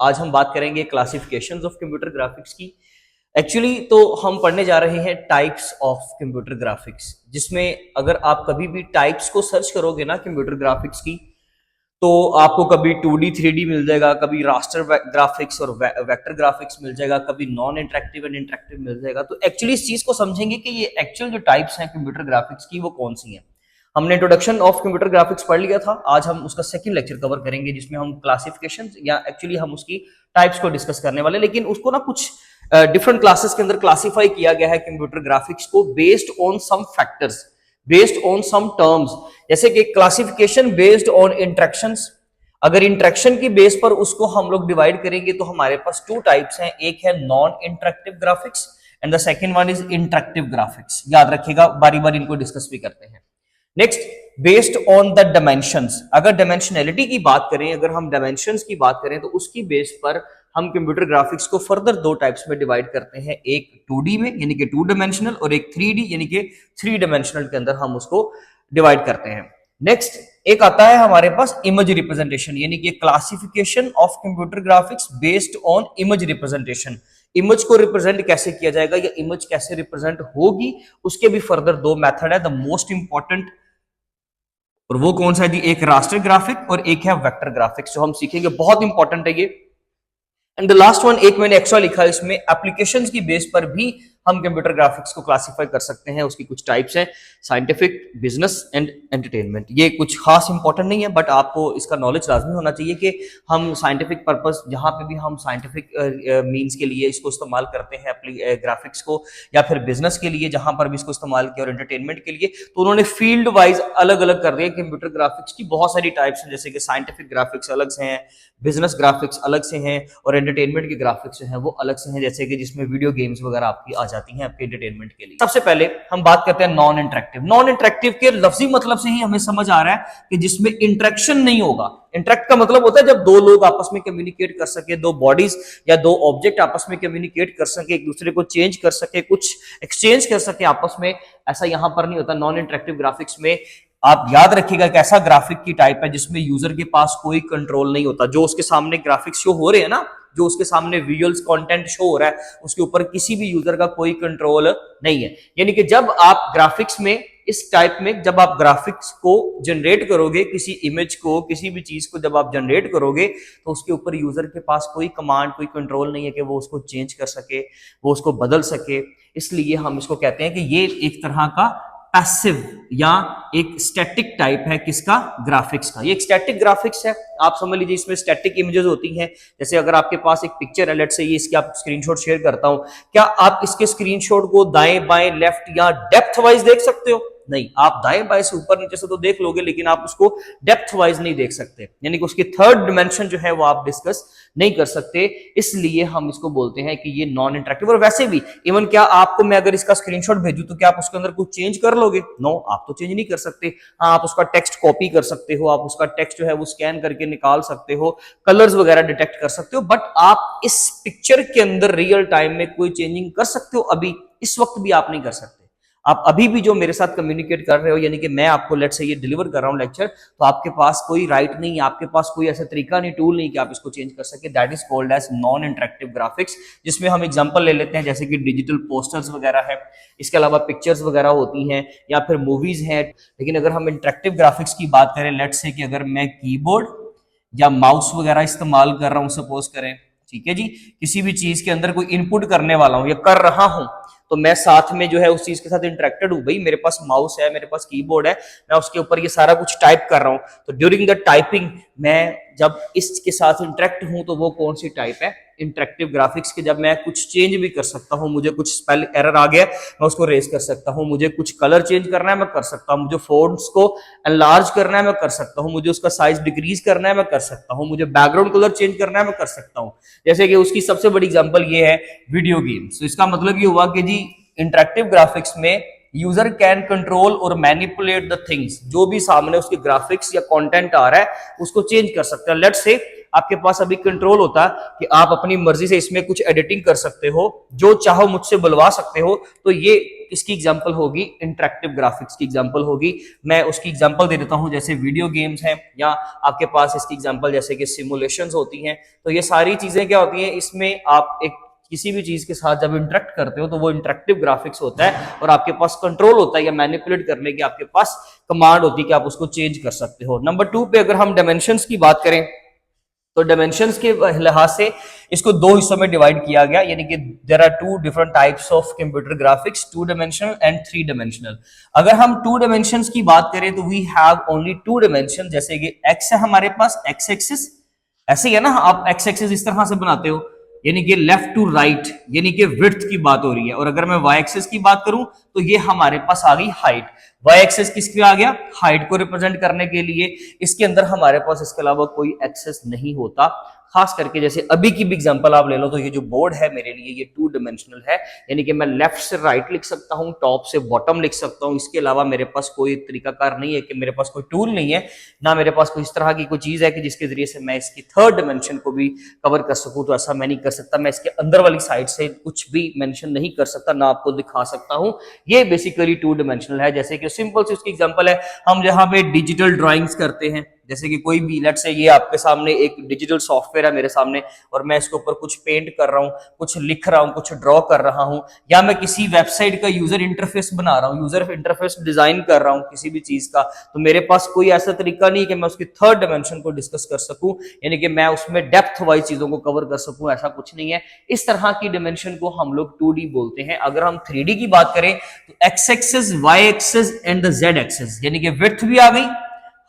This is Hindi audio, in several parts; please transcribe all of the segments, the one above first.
आज हम बात करेंगे क्लासिफिकेशंस ऑफ कंप्यूटर ग्राफिक्स की। एक्चुअली तो हम पढ़ने जा रहे हैं टाइप्स ऑफ कंप्यूटर ग्राफिक्स, जिसमें अगर आप कभी भी टाइप्स को सर्च करोगे ना कंप्यूटर ग्राफिक्स की, तो आपको कभी 2D 3D मिल जाएगा, कभी रास्टर ग्राफिक्स और वेक्टर ग्राफिक्स मिल जाएगा, कभी नॉन इंटरेक्टिव एंड इंटरेक्टिव मिल जाएगा। तो एक्चुअली इस चीज को समझेंगे कि ये एक्चुअल जो टाइप्स हैं कंप्यूटर ग्राफिक्स की वो कौन सी हैं। हमने इंट्रोडक्शन ऑफ कंप्यूटर ग्राफिक्स पढ़ लिया था, आज हम उसका सेकंड लेक्चर कवर करेंगे जिसमें हम क्लासिफिकेशन या एक्चुअली हम उसकी टाइप्स को डिस्कस करने वाले, लेकिन उसको ना कुछ डिफरेंट क्लासेस के अंदर क्लासिफाई किया गया है कंप्यूटर ग्राफिक्स को based on some factors, based on some terms. जैसे कि क्लासिफिकेशन बेस्ड ऑन इंटरेक्शंस, अगर इंटरेक्शन की बेस पर उसको हम लोग डिवाइड करेंगे तो हमारे पास टू टाइप्स हैं, एक है non interactive graphics and the second one is interactive graphics. याद रखिएगा, बारी बारी इनको डिस्कस भी करते हैं। Next, based on the dimensions, अगर डायमेंशनैलिटी की बात करें, अगर हम डायमेंशंस की बात करें तो उसकी बेस पर हम कंप्यूटर ग्राफिक्स को फर्दर दो टाइप्स में डिवाइड करते हैं, एक 2D में यानी कि 2 डायमेंशनल और एक 3D यानी कि 3 डायमेंशनल के अंदर हम उसको डिवाइड करते हैं। नेक्स्ट एक आता है हमारे पास इमेज रिप्रेजेंटेशन, यानी कि classification of computer graphics based on image representation. Image को रिप्रेजेंट कैसे किया जाएगा या इमेज कैसे रिप्रेजेंट होगी, उसके भी फर्दर दो मेथड है। द मोस्ट इंपॉर्टेंट, और वो कौन सा है जी, एक रास्टर ग्राफिक और एक है वेक्टर ग्राफिक्स, जो हम सीखेंगे, बहुत इंपॉर्टेंट है ये। एंड द लास्ट वन, एक मैंने एक्स्ट्रा लिखा है इसमें, एप्लीकेशंस की बेस पर भी हम कंप्यूटर ग्राफिक्स को क्लासिफाई कर सकते हैं। उसकी कुछ टाइप्स हैं, साइंटिफिक, बिजनेस एंड एंटरटेनमेंट। ये कुछ खास इंपॉर्टेंट नहीं है, बट आपको इसका नॉलेज लाजमी होना चाहिए कि हम साइंटिफिक पर्पस, जहां पे भी हम साइंटिफिक मींस के लिए इसको इस्तेमाल करते हैं ग्राफिक्स को, या फिर बिजनेस के लिए जहां पर भी इसको इस्तेमाल किया, और एंटरटेनमेंट के लिए, तो उन्होंने फील्ड वाइज अलग अलग कर दिया। कंप्यूटर ग्राफिक्स की बहुत सारी टाइप्स हैं, जैसे कि साइंटिफिक ग्राफिक्स अलग से हैं, बिजनेस ग्राफिक्स अलग से हैं, और एंटरटेनमेंट के ग्राफिक्स जो हैं वो अलग से हैं, जैसे कि जिसमें वीडियो गेम्स वगैरह आपकी आ जाती हैं आपके एंटरटेनमेंट के लिए। सबसे पहले हम बात करते हैं नॉन इंटरेक्टिव। नॉन इंटरेक्टिव के लफ्जी मतलब से ही हमें समझ आ रहा है कि जिसमें इंटरेक्शन नहीं होगा। इंटरेक्ट का मतलब होता है जब दो लोग आपस में कम्युनिकेट कर सके, दो बॉडीज या दो ऑब्जेक्ट आपस में कम्युनिकेट कर सके, एक दूसरे को चेंज कर सके, कुछ एक्सचेंज कर सके आपस में। ऐसा यहां पर नहीं होता नॉन इंटरेक्टिव ग्राफिक्स में। आप याद रखिएगा एक ऐसा ग्राफिक की टाइप है जिसमें यूजर के पास कोई कंट्रोल नहीं होता। जो उसके सामने ग्राफिक्स शो हो रहे हैं ना, जो उसके सामने विजुअल्स कंटेंट शो हो रहा है, उसके ऊपर किसी भी यूजर का कोई कंट्रोल नहीं है। यानी कि जब आप ग्राफिक्स में, इस टाइप में जब आप ग्राफिक्स को जनरेट करोगे, किसी इमेज को, किसी भी चीज को जब आप जनरेट करोगे, तो उसके ऊपर यूजर के पास कोई कमांड, कोई कंट्रोल नहीं है कि वो उसको चेंज कर सके, वो उसको बदल सके। इसलिए हम इसको कहते हैं कि ये एक तरह का पैसिव या एक स्टैटिक टाइप है किसका, ग्राफिक्स का। ये एक स्टैटिक ग्राफिक्स है। आप समझ लीजिए इसमें स्टैटिक इमेजेस होती हैं। जैसे अगर आपके पास एक पिक्चर है, लेट्स से ये, इसकी आप स्क्रीनशॉट शेयर करता हूं, क्या आप इसके स्क्रीनशॉट को दाएं बाएं, लेफ्ट या डेप्थ वाइज देख सकते हो? नहीं, आप दाएं बाएं से ऊपर नीचे से तो देख लोगे, लेकिन आप उसको डेप्थ वाइज नहीं देख सकते, यानी कि उसकी थर्ड डिमेंशन जो है वो आप डिस्कस नहीं कर सकते। इसलिए हम इसको बोलते हैं कि ये नॉन इंटरेक्टिव। और वैसे भी इवन क्या आपको मैं अगर इसका स्क्रीनशॉट भेजूं तो क्या आप उसके अंदर कुछ चेंज कर लोगे? नो, आप तो चेंज नहीं कर सकते। हाँ, आप उसका टेक्स्ट कॉपी कर सकते हो, आप उसका टेक्स्ट जो है वो स्कैन करके निकाल सकते हो, कलर्स वगैरह डिटेक्ट कर सकते हो, बट आप इस पिक्चर के अंदर रियल टाइम में कोई चेंजिंग कर सकते हो? अभी इस वक्त भी आप नहीं कर सकते। आप अभी भी जो मेरे साथ कम्युनिकेट कर रहे हो, यानी कि मैं आपको लेट्स से ये डिलीवर कर रहा हूं लेक्चर, तो आपके पास कोई राइट नहीं है, आपके पास कोई ऐसा तरीका नहीं, टूल नहीं कि आप इसको चेंज कर सके। That is called as non interactive graphics. जिसमें हम एग्जांपल ले लेते हैं, जैसे कि डिजिटल पोस्टर्स वगैरह है, इसके अलावा पिक्चर्स वगैरह होती हैं, या फिर मूवीज हैं। लेकिन अगर हम इंटरेक्टिव ग्राफिक्स की बात करें, लेट्स से कि अगर मैं कीबोर्ड या माउस वगैरह इस्तेमाल कर रहा हूं, सपोज करें, ठीक है जी, किसी भी चीज के अंदर कोई इनपुट करने वाला हूं या कर रहा हूं, तो मैं साथ में जो है उस चीज के साथ इंटरेक्टेड हूं। भाई मेरे पास माउस है, मेरे पास कीबोर्ड है, मैं उसके ऊपर ये सारा कुछ टाइप कर रहा हूं, तो ड्यूरिंग द टाइपिंग मैं जब इसके साथ इंटरेक्ट हूं, तो वो कौन सी टाइप है, इंटरेक्टिव ग्राफिक्स के। जब मैं कुछ चेंज भी कर सकता हूं, मुझे कुछ स्पेल एरर आ गया, मैं उसको रेज कर सकता हूं, मुझे कुछ कलर चेंज करना है मैं कर सकता हूं, मुझे फोन्ट्स को एनलार्ज करना है मैं कर सकता हूं, मुझे उसका साइज डिक्रीज करना है मैं कर सकता हूं, मुझे बैकग्राउंड कलर चेंज करना है मैं कर सकता हूं। जैसे कि उसकी सबसे बड़ी एग्जांपल ये है वीडियो गेम्स। तो इसका मतलब ये हुआ कि जी इंटरेक्टिव ग्राफिक्स में यूजर कैन कंट्रोल और मैनिपुलेट द थिंग्स, जो भी सामने उसके ग्राफिक्स या कंटेंट आ रहा है उसको चेंज कर सकते हैं। लेट्स से आपके पास अभी कंट्रोल होता है कि आप अपनी मर्जी से इसमें कुछ एडिटिंग कर सकते हो, जो चाहो मुझसे बुलवा सकते हो, तो ये इसकी एग्जांपल होगी, इंटरैक्टिव ग्राफिक्स की एग्जांपल होगी। मैं उसकी एग्जांपल दे देता हूं, जैसे वीडियो गेम्स हैं, या आपके पास इसकी एग्जांपल जैसे कि सिमुलेशंस होती हैं। तो ये सारी चीजें क्या होती हैं, इसमें आप एक किसी भी चीज के साथ जब इंटरेक्ट करते हो तो वो इंटरेक्टिव ग्राफिक्स होता है, और आपके पास कंट्रोल होता है या मैनिपुलेट करने की आपके पास कमांड होती है कि आप उसको चेंज कर सकते हो। नंबर 2 पे अगर हम डायमेंशंस की बात करें, तो डायमेंशंस के लिहाज से इसको दो हिस्सों में डिवाइड किया गया, यानी कि there are two different types of computer graphics, 2 dimensional and 3 dimensional. अगर हम 2 डायमेंशंस की बात करें तो वी हैव ओनली 2 डायमेंशन, जैसे कि एक्स है हमारे पास, एक्स एक्सिस, ऐसे ही है ना, आप एक्स एक्सिस इस तरह से बनाते हो, यानी कि लेफ्ट टू राइट, यानी कि विड्थ की बात हो रही है। और अगर मैं वाई एक्सिस की बात करूं तो ये हमारे पास आ गई हाइट। वाई एक्सिस किसके आ गया, हाइट को रिप्रेजेंट करने के लिए। इसके अंदर हमारे पास इसके अलावा कोई एक्सेस नहीं होता। खास करके जैसे अभी की भी एग्जांपल आप ले लो, तो ये जो बोर्ड है मेरे लिए ये 2 डायमेंशनल है, यानी कि मैं लेफ्ट से राइट लिख सकता हूं, टॉप से बॉटम लिख सकता हूं। इसके अलावा मेरे पास कोई तरीकाकार नहीं है, कि मेरे पास कोई टूल नहीं है, ना मेरे पास कोई इस तरह की कोई चीज है कि जिसके जरिए से मैं इसकी 3rd डायमेंशन को भी कवर कर सकूं। तो ऐसा मैं नहीं कर सकता, मैं इसके अंदर वाली साइड से कुछ भी मेंशन नहीं कर सकता, ना आपको दिखा सकता हूं। ये बेसिकली 2 डायमेंशनल है। जैसे कि सिंपल सी उसकी एग्जांपल है, हम जहां पे डिजिटल ड्राइंग्स करते हैं, जैसे कि कोई भी, लेट्स से ये आपके सामने एक डिजिटल सॉफ्टवेयर है मेरे सामने, और मैं इसके ऊपर कुछ पेंट कर रहा हूं, कुछ लिख रहा हूं, कुछ ड्रॉ कर रहा हूं, या मैं किसी वेबसाइट का यूजर इंटरफेस बना रहा हूं, यूजर इंटरफेस डिजाइन कर रहा हूं किसी भी चीज का, तो मेरे पास कोई ऐसा तरीका नहीं कि मैं उसकी 3rd डायमेंशन को डिस्कस कर सकूं, यानी कि मैं उसमें डेप्थ वाइज चीजों को कवर कर सकूं, ऐसा कुछ नहीं है। इस तरह की डायमेंशन को हम लोग 2D बोलते हैं। अगर हम 3D की बात करें तो X axis, Y axis and the Z axis, यानी कि विड्थ भी आ गई,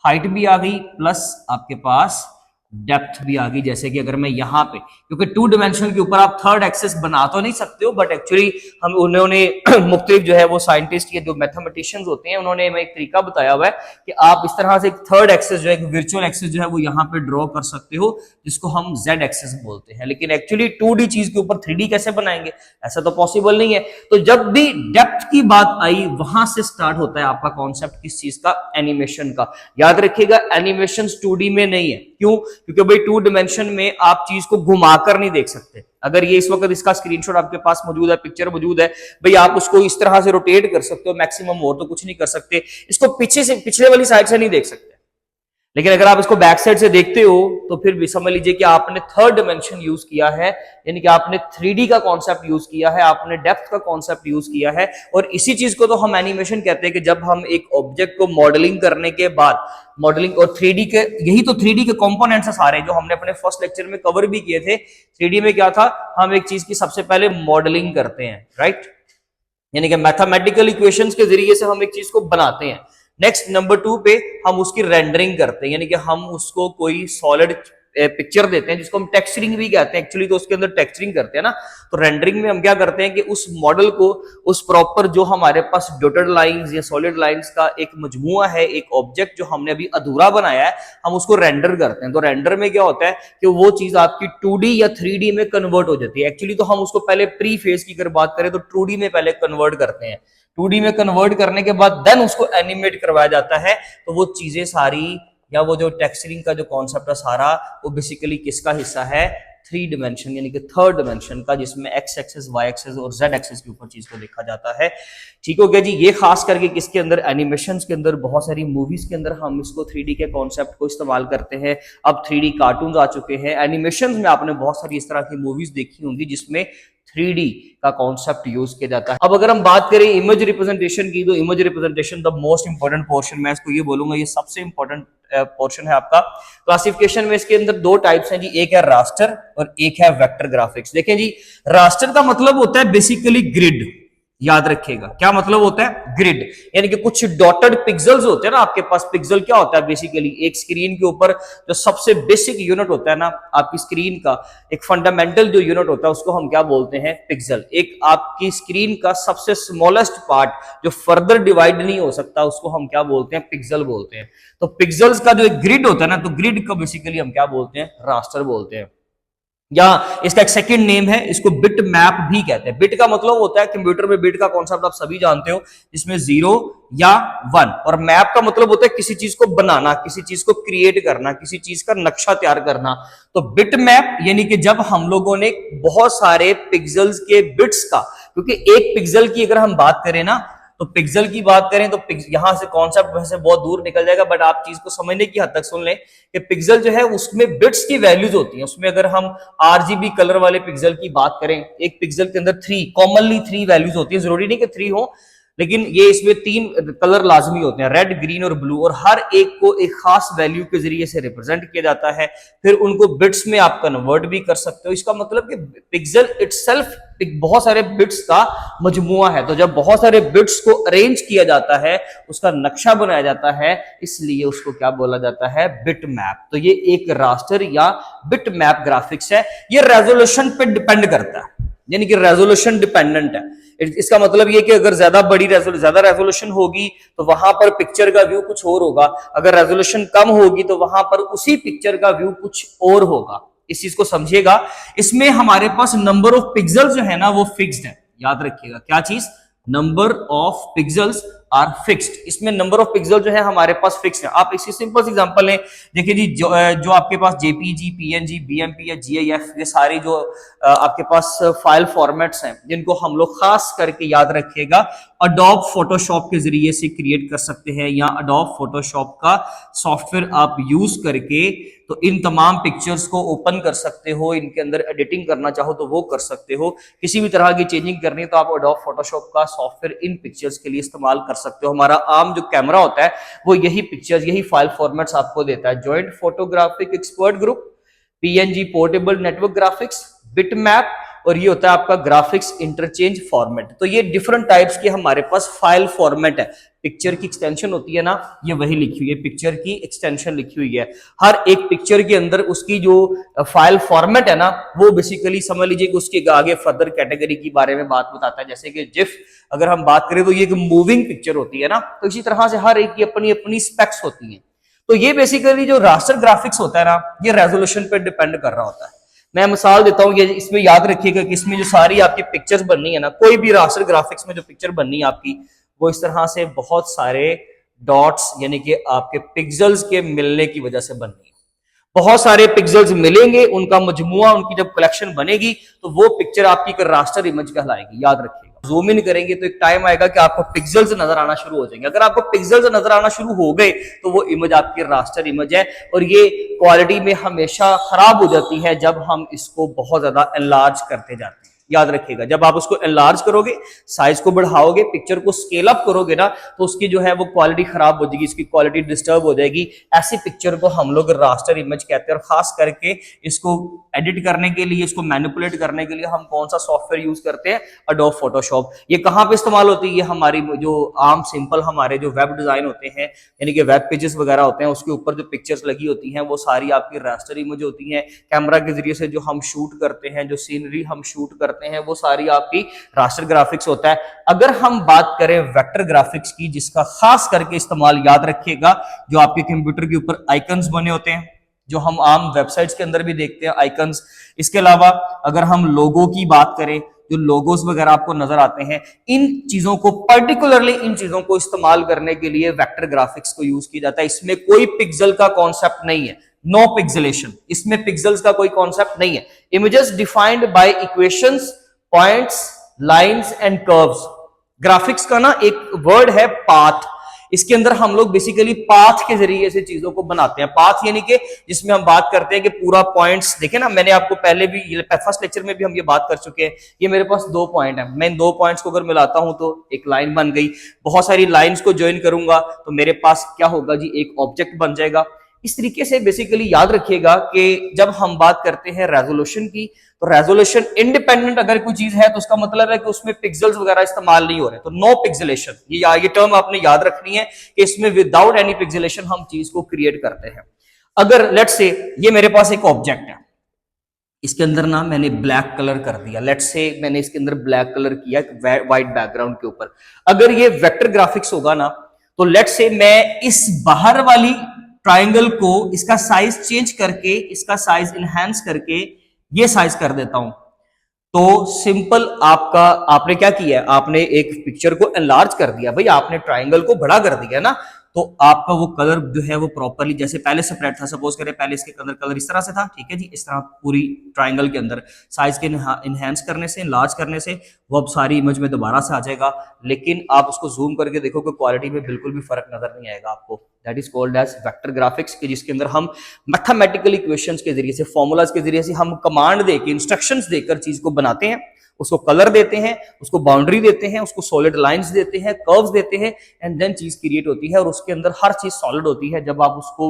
हाइट भी आ गई, प्लस आपके पास डेप्थ भी आ गई। जैसे कि अगर मैं यहां पे, क्योंकि 2 डायमेंशन के ऊपर आप 3rd एक्सेस बना तो नहीं सकते हो, बट एक्चुअली हम उन्होंने मुख्तलिफ जो है वो साइंटिस्ट या जो मैथमेटिशियंस होते हैं, उन्होंने हमें एक तरीका बताया हुआ है कि आप इस तरह से एक 3rd एक्सेस जो है, एक वर्चुअल एक्सेस जो है वो यहाँ पे ड्रॉ कर सकते हो, जिसको हम जेड एक्सेस बोलते हैं। लेकिन एक्चुअली 2D चीज के ऊपर 3D कैसे बनाएंगे, ऐसा तो पॉसिबल नहीं है। तो जब भी डेप्थ की बात आई, वहां से स्टार्ट होता है आपका कॉन्सेप्ट किस चीज का, एनिमेशन का। याद रखिएगा, एनिमेशन 2D में नहीं है। क्यों? क्योंकि भाई 2 डायमेंशन में आप चीज को घुमाकर नहीं देख सकते। अगर ये इस वक्त इसका स्क्रीनशॉट आपके पास मौजूद है, पिक्चर मौजूद है, भाई आप उसको इस तरह से रोटेट कर सकते हो मैक्सिमम, और तो कुछ नहीं कर सकते। इसको पीछे से, पिछले वाली साइड से नहीं देख सकते। लेकिन अगर आप इसको बैक साइड से देखते हो तो फिर भी समझ लीजिए कि आपने 3rd डायमेंशन यूज किया है, यानी कि आपने 3D का कॉन्सेप्ट यूज किया है, आपने डेप्थ का कॉन्सेप्ट यूज किया है। और इसी चीज को तो हम एनिमेशन कहते हैं, कि जब हम एक ऑब्जेक्ट को मॉडलिंग करने के बाद, मॉडलिंग और 3D के, यही तो 3D के कंपोनेंट्स है सारे, जो हमने अपने फर्स्ट लेक्चर में कवर भी किए थे। 3D में क्या था, हम एक चीज की सबसे पहले मॉडलिंग करते हैं, राइट, यानी कि मैथमेटिकल इक्वेशंस के जरिए से हम एक चीज को बनाते हैं। नेक्स्ट नंबर 2 पे हम उसकी रेंडरिंग करते हैं, यानी कि हम उसको कोई सॉलिड पिक्चर देते हैं, जिसको हम टेक्सचरिंग भी कहते हैं। एक्चुअली तो उसके अंदर टेक्सचरिंग करते हैं ना। तो रेंडरिंग में हम क्या करते हैं कि उस मॉडल को, उस प्रॉपर जो हमारे पास डॉटेड लाइंस या सॉलिड लाइंस का एक मजमुआ है, एक ऑब्जेक्ट जो हमने अभी अधूरा बनाया है, हम उसको रेंडर करते हैं। तो रेंडर में क्या होता है कि वो चीज आपकी 2D या 3D में कन्वर्ट हो जाती है। एक्चुअली तो हम उसको पहले प्री फेज की अगर बात करें तो 2D में पहले कन्वर्ट करते हैं। 2D में कन्वर्ट करने के बाद देन उसको एनिमेट करवाया जाता है। तो वो चीजें सारी, या वो जो टेक्सचरिंग का जो कॉन्सेप्ट है सारा, वो बेसिकली किसका हिस्सा है, 3 डायमेंशन, यानी कि 3rd डायमेंशन का, जिसमें एक्स एक्सिस, वाई एक्सिस और जेड एक्सिस के ऊपर चीज को देखा जाता है। ठीक हो गया जी। ये खास करके किसके अंदर, एनिमेशन के अंदर, बहुत सारी मूवीज के अंदर हम इसको 3D के कॉन्सेप्ट को इस्तेमाल करते हैं। अब 3D कार्टून आ चुके हैं। एनिमेशन में आपने बहुत सारी इस तरह की मूवीज देखी होंगी जिसमें 3D का कॉन्सेप्ट यूज किया जाता है। अब अगर हम बात करें इमेज रिप्रेजेंटेशन की, तो image representation the most important portion, मैं इसको ये बोलूंगा ये सबसे इंपॉर्टेंट पोर्शन है आपका। क्लासिफिकेशन में इसके अंदर 2 टाइप्स हैं जी, एक है रास्टर और एक है वेक्टर ग्राफिक्स। देखें जी, रास्टर का मतलब होता है बेसिकली ग्रिड। याद रखिएगा, क्या मतलब होता है, ग्रिड, यानी कि कुछ डॉटेड पिक्सेल्स होते हैं ना आपके पास। पिक्सल क्या होता है, बेसिकली एक स्क्रीन के ऊपर जो सबसे बेसिक यूनिट होता है ना आपकी स्क्रीन का, एक फंडामेंटल जो यूनिट होता है उसको हम क्या बोलते हैं, पिक्सल। एक आपकी स्क्रीन का सबसे स्मॉलेस्ट पार्ट जो फर्दर डिवाइड नहीं हो सकता, उसको हम क्या बोलते हैं, पिक्सल बोलते हैं। तो पिक्सल्स का जो एक ग्रिड होता है ना, तो ग्रिड को बेसिकली हम क्या बोलते हैं, रास्टर बोलते हैं। या इसका एक सेकंड नेम है, इसको बिट मैप भी कहते हैं। बिट का मतलब होता है, कंप्यूटर में बिट का कॉन्सेप्ट आप सभी जानते हो, जिसमें 0 या 1, और मैप का मतलब होता है किसी चीज को बनाना, किसी चीज को क्रिएट करना, किसी चीज का नक्शा तैयार करना। तो बिट मैप यानी कि जब हम लोगों ने बहुत सारे पिक्सल्स के बिट्स का, क्योंकि एक पिक्सल की अगर हम बात करें ना, तो पिक्सल की बात करें तो यहां से कॉन्सेप्ट वैसे बहुत दूर निकल जाएगा, बट आप चीज को समझने की हद तक सुन लें कि पिक्सल जो है उसमें बिट्स की वैल्यूज होती हैं। उसमें अगर हम आरजीबी कलर वाले पिक्सल की बात करें, एक पिक्सल के अंदर कॉमनली 3 वैल्यूज होती है, जरूरी नहीं कि 3 हो, लेकिन ये इसमें 3 कलर लाजमी होते हैं, रेड, ग्रीन और ब्लू, और हर एक को एक खास वैल्यू के जरिए से रिप्रेजेंट किया जाता है। फिर उनको बिट्स में आप कन्वर्ट भी कर सकते हो। इसका मतलब कि पिक्सल इटसेल्फ बहुत सारे बिट्स का मजमुआ है। तो जब बहुत सारे बिट्स को अरेंज किया जाता है, उसका नक्शा बनाया जाता है, इसलिए उसको क्या बोला जाता है, बिट मैप। तो ये एक रास्टर या बिट मैप ग्राफिक्स है। ये रेजोल्यूशन पे डिपेंड करता है, यानी कि रेजोल्यूशन डिपेंडेंट है। इसका मतलब ये कि अगर ज्यादा रेजोल्यूशन होगी तो वहां पर पिक्चर का व्यू कुछ और होगा, अगर रेजोल्यूशन कम होगी तो वहां पर उसी पिक्चर का व्यू कुछ और होगा। इस चीज को समझिएगा। इसमें हमारे पास नंबर ऑफ पिक्सल जो है ना वो फिक्स्ड है, याद रखिएगा। क्या चीज? Number of pixels are fixed. इसमें नंबर ऑफ पिक्सल जो है हमारे पास फिक्स है। आप इसी सिंपल एग्जांपल लें, देखिए जी, जो आपके पास जेपीजी, पीएनजी, बीएमपी या जीआईएफ, ये सारी जो आपके पास फाइल फॉर्मेट्स हैं, जिनको हम लोग खास करके याद रखिएगा अडोब फोटोशॉप के जरिए से क्रिएट कर सकते हैं, या अडोब फोटोशॉप का सॉफ्टवेयर आप यूज करके तो इन तमाम पिक्चर्स को ओपन कर सकते हो। इनके अंदर एडिटिंग करना चाहो तो वो कर सकते हो, किसी भी तरह की चेंजिंग करनी है तो आप अडोब फोटोशॉप का सॉफ्टवेयर इन पिक्चर्स के लिए इस्तेमाल कर सकते हो। हमारा आम जो कैमरा होता है वो यही पिक्चर्स, यही फाइल फॉर्मेट्स आपको देता है। Joint photographic expert group, PNG portable network graphics, bit map, और ये होता है आपका ग्राफिक्स इंटरचेंज फॉर्मेट। तो ये डिफरेंट टाइप्स की हमारे पास फाइल फॉर्मेट है। पिक्चर की एक्सटेंशन होती है ना, ये वही लिखी हुई है, पिक्चर की एक्सटेंशन लिखी हुई है। हर एक पिक्चर के अंदर उसकी जो फाइल फॉर्मेट है ना, वो बेसिकली समझ लीजिए कि उसके आगे फर्दर कैटेगरी के बारे में बात बताता है। जैसे कि जिफ अगर हम बात करें तो ये एक मूविंग पिक्चर होती है ना, तो इसी तरह से हर एक की अपनी अपनी स्पेक्स होती है। तो ये बेसिकली जो रास्टर ग्राफिक्स होता है ना, ये रेजोल्यूशन पे डिपेंड कर रहा होता है। मैं मिसाल देता हूं, ये इसमें याद रखिएगा कि इसमें जो सारी आपकी पिक्चर्स बननी है ना, कोई भी रास्टर ग्राफिक्स में जो पिक्चर बननी है आपकी, वो इस तरह से बहुत सारे डॉट्स यानी कि आपके पिक्सल्स के मिलने की वजह से बननी है। बहुत सारे पिक्सल्स मिलेंगे, उनका मजमुआ, उनकी जब कलेक्शन बनेगी तो वो पिक्चर आपकी एक रास्टर इमेज कहलाएगी। याद रखिएगा, जूम इन करेंगे तो एक टाइम आएगा कि आपको पिक्सल्स नजर आना शुरू हो जाएंगे। अगर आपको पिक्सल्स नजर आना शुरू हो गए तो वो इमेज आपकी रास्टर इमेज है, और ये क्वालिटी में हमेशा खराब हो जाती है जब हम इसको बहुत ज्यादा एनलार्ज करते जाते हैं। याद रखिएगा, जब आप उसको एनलार्ज करोगे, साइज को बढ़ाओगे, पिक्चर को स्केल अप करोगे ना, तो उसकी जो है वो क्वालिटी खराब हो जाएगी, इसकी क्वालिटी डिस्टर्ब हो जाएगी। ऐसी पिक्चर को हम लोग रास्टर इमेज कहते हैं। और खास करके इसको एडिट करने के लिए, इसको मैनिपुलेट करने के लिए हम कौन सा सॉफ्टवेयर यूज करते हैं? Adobe Photoshop. ये कहां पे इस्तेमाल होती है? ये हमारी जो आम सिंपल हमारे जो वेब डिजाइन होते हैं, यानी कि वेब पेजेस वगैरह होते हैं, उसके ऊपर जो पिक्चर्स लगी होती हैं वो सारी आपकी रास्टर इमेज होती हैं। कैमरा के जरिए से जो हम शूट करते हैं, जो सीनरी हम शूट करते हैं, वो सारी आपकी रास्टर ग्राफिक्स होता है। अगर हम बात करें वेक्टर ग्राफिक्स की, जिसका खास करके इस्तेमाल याद रखिएगा, जो आपके कंप्यूटर के ऊपर आइकन्स बने होते हैं, जो हम आम वेबसाइट्स के अंदर भी देखते हैं आइकन्स। इसके अलावा अगर हम लोगो की बात करें, जो लोगोस वगैरह आपको नजर आते हैं, इन चीजों को पर्टिकुलरली इन चीजों को इस्तेमाल करने के लिए वेक्टर ग्राफिक्स को यूज किया जाता है। इसमें कोई पिक्सल का कॉन्सेप्ट नहीं है, नो पिक्सेलेशन। इसमें पिक्सल्स का कोई कॉन्सेप्ट नहीं है। Images defined by equations, points, lines and curves. Graphics का ना एक वर्ड है पाथ। इसके अंदर हम लोग बेसिकली पाथ के जरिए से चीजों को बनाते हैं। पाथ यानी कि जिसमें हम बात करते हैं कि पूरा पॉइंट्स, देखे ना, मैंने आपको पहले भी फर्स्ट लेक्चर में भी हम ये बात कर चुके हैं। ये मेरे पास 2 पॉइंट है, मैं इन 2 पॉइंट्स को अगर मिलाता हूं तो एक लाइन बन गई। बहुत सारी लाइंस को ज्वाइन करूंगा तो मेरे पास क्या होगा जी? एक ऑब्जेक्ट बन जाएगा। इस तरीके से बेसिकली याद रखिएगा कि जब हम बात करते हैं रेजोल्यूशन की, तो रेजोल्यूशन इंडिपेंडेंट अगर कोई चीज है तो उसका मतलब है कि उसमें पिक्सल्स वगैरह इस्तेमाल नहीं हो रहे, तो नो पिक्सेलेशन। ये टर्म आपने याद रखनी है कि इसमें विदाउट एनी पिक्सेलेशन हम चीज को क्रिएट करते हैं। अगर लेट्स से ये मेरे पास एक ऑब्जेक्ट है, इसके अंदर ना मैंने ब्लैक कलर कर दिया, लेट्स से मैंने इसके अंदर ब्लैक कलर किया व्हाइट बैकग्राउंड के ऊपर। अगर ये वेक्टर ग्राफिक्स होगा ना, तो लेट्स से मैं इस बाहर वाली ट्राइंगल को, इसका साइज चेंज करके, इसका साइज इनहैंस करके ये साइज कर देता हूं, तो सिंपल आपने क्या किया है, आपने एक पिक्चर को एनलार्ज कर दिया भाई, आपने ट्राइंगल को बड़ा कर दिया ना, तो आपका वो कलर जो है वो प्रॉपरली, जैसे पहले सेपरेट था, सपोज करें पहले इसके कलर इस तरह से था, ठीक है जी, इस तरह पूरी ट्राइंगल के अंदर साइज के इनहेंस करने से, इनलार्ज करने से वो अब सारी इमेज में दोबारा से आ जाएगा। लेकिन आप उसको जूम करके देखो कि क्वालिटी में बिल्कुल भी फर्क नजर नहीं आएगा आपको। That is called as vector graphics, जिसके अंदर हम मैथमेटिकल इक्वेशंस के जरिए से, फॉर्मूलाज के जरिए से हम कमांड देकर, इंस्ट्रक्शंस देकर चीज को बनाते हैं, उसको कलर देते हैं, उसको बाउंड्री देते हैं, उसको सॉलिड लाइंस देते हैं, कर्व्स देते हैं, एंड देन चीज क्रिएट होती है और उसके अंदर हर चीज सॉलिड होती है। जब आप उसको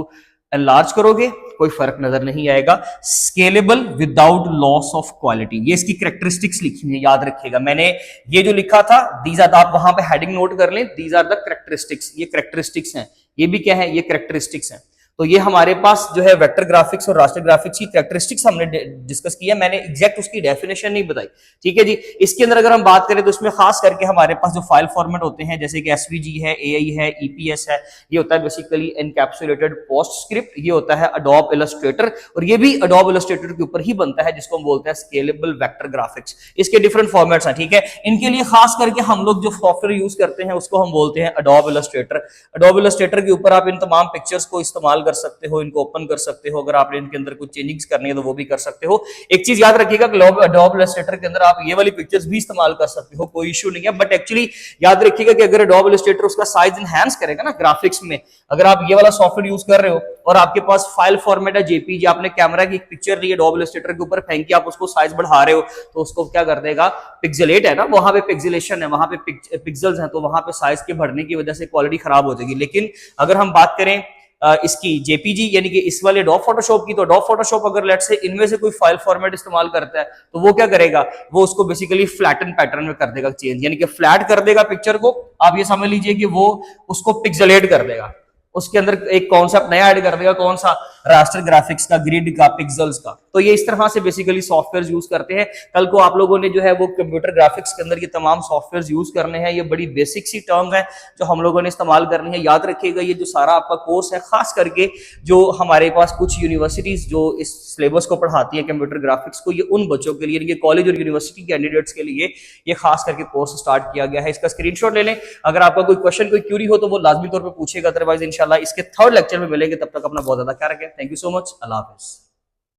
एनलार्ज करोगे कोई फर्क नजर नहीं आएगा। Scalable without loss of quality, ये इसकी कैरेक्टरिस्टिक्स लिखी हुई है, याद रखिएगा। मैंने ये जो लिखा था, दीज आर, आप वहां पे हेडिंग नोट कर लें, दीज आर द कैरेक्टरिस्टिक्स, ये कैरेक्टरिस्टिक्स हैं। ये भी क्या है, ये कैरेक्टरिस्टिक्स हैं। तो ये हमारे पास जो है वेक्टर ग्राफिक्स और रास्टर ग्राफिक्स की कैरेक्टरिस्टिक्स हमने डिस्कस किया, मैंने एग्जैक्ट उसकी डेफिनेशन नहीं बताई, ठीक है जी। इसके अंदर अगर हम बात करें तो इसमें खास करके हमारे पास जो फाइल फॉर्मेट होते हैं, जैसे कि एसवीजी है, एआई है, ईपीएस है, ये होता है बेसिकली एनकैप्सुलेटेड पोस्टस्क्रिप्ट, ये होता है अडोब इलस्ट्रेटर, और ये भी अडोब इलस्ट्रेटर के ऊपर ही बनता है, जिसको हम बोलते हैं स्केलेबल वेक्टर ग्राफिक्स। इसके डिफरेंट फॉर्मेट्स हैं, ठीक है। इनके लिए खास करके हम लोग जो सॉफ्टवेयर यूज करते हैं उसको हम बोलते हैं अडोब इलस्ट्रेटर। अडोब इलस्ट्रेटर के ऊपर आप इन तमाम पिक्चर्स को इस्तेमाल कर सकते हो, इनको ओपन कर सकते हो, अगर आपने इनके अंदर कुछ चेंजिंग्स करनी है तो वो भी कर सकते हो। एक चीज याद रखिएगा कि अडोब इलस्ट्रेटर के अंदर आप ये वाली पिक्चर्स भी इस्तेमाल कर सकते हो, कोई इशू नहीं है। बट एक्चुअली याद रखिएगा कि अगर अडोब इलस्ट्रेटर उसका साइज एनहांस करेगा ना ग्राफिक्स में, अगर आप ये वाला सॉफ्टवेयर यूज कर रहे हो और आपके पास फाइल फॉर्मेट है जेपीजी, आपने कैमरा की एक पिक्चर ली अडोब इलस्ट्रेटर के ऊपर फेंक के आप उसको साइज बढ़ा रहे हो, तो उसको क्या कर देगा, पिक्सेलेट है ना, वहां पे पिक्सेलेशन है, वहां पे पिक्सल्स हैं, तो वहां पे साइज के बढ़ने की वजह से क्वालिटी खराब हो जाएगी। लेकिन अगर हम बात करें इसकी जेपीजी यानी कि इस वाले अडोब फोटोशॉप की, तो अडोब फोटोशॉप अगर लेट्स से इनमें से कोई फाइल फॉर्मेट इस्तेमाल करता है तो वो क्या करेगा, वो उसको बेसिकली फ्लैटन पैटर्न में कर देगा चेंज, यानी कि फ्लैट कर देगा पिक्चर को। आप ये समझ लीजिए कि वो उसको पिक्सेलेट कर देगा, उसके अंदर एक कॉन्सेप्ट नया ऐड कर देगा, कौन सा, रास्टर ग्राफिक्स का, ग्रिड का, पिक्सेल्स का। तो ये इस तरह से बेसिकली सॉफ्टवेयर यूज करते हैं। कल को आप लोगों ने जो है वो कंप्यूटर ग्राफिक्स के अंदर ये तमाम सॉफ्टवेयर यूज करने हैं, ये बड़ी बेसिक सी टर्म है जो हम लोगों ने इस्तेमाल करनी है। याद रखिएगा ये जो सारा आपका कोर्स है, खास करके जो हमारे पास कुछ यूनिवर्सिटीज जो इस सिलेबस को पढ़ाती है कंप्यूटर ग्राफिक्स को, ये उन बच्चों के लिए, कॉलेज और यूनिवर्सिटी कैंडिडेट्स के लिए ये खास करके कोर्स स्टार्ट किया गया है। इसका स्क्रीनशॉट ले लें। अगर आपका कोई क्वेश्चन, कोई क्यूरी हो तो वो लाजमी तौर पर पूछेगा, अदरवाइज इंशाल्लाह इसके थर्ड लेक्चर में मिलेंगे। तब तक अपना बहुत ज्यादा ख्याल रखें। Thank you so much. Allah Hafiz.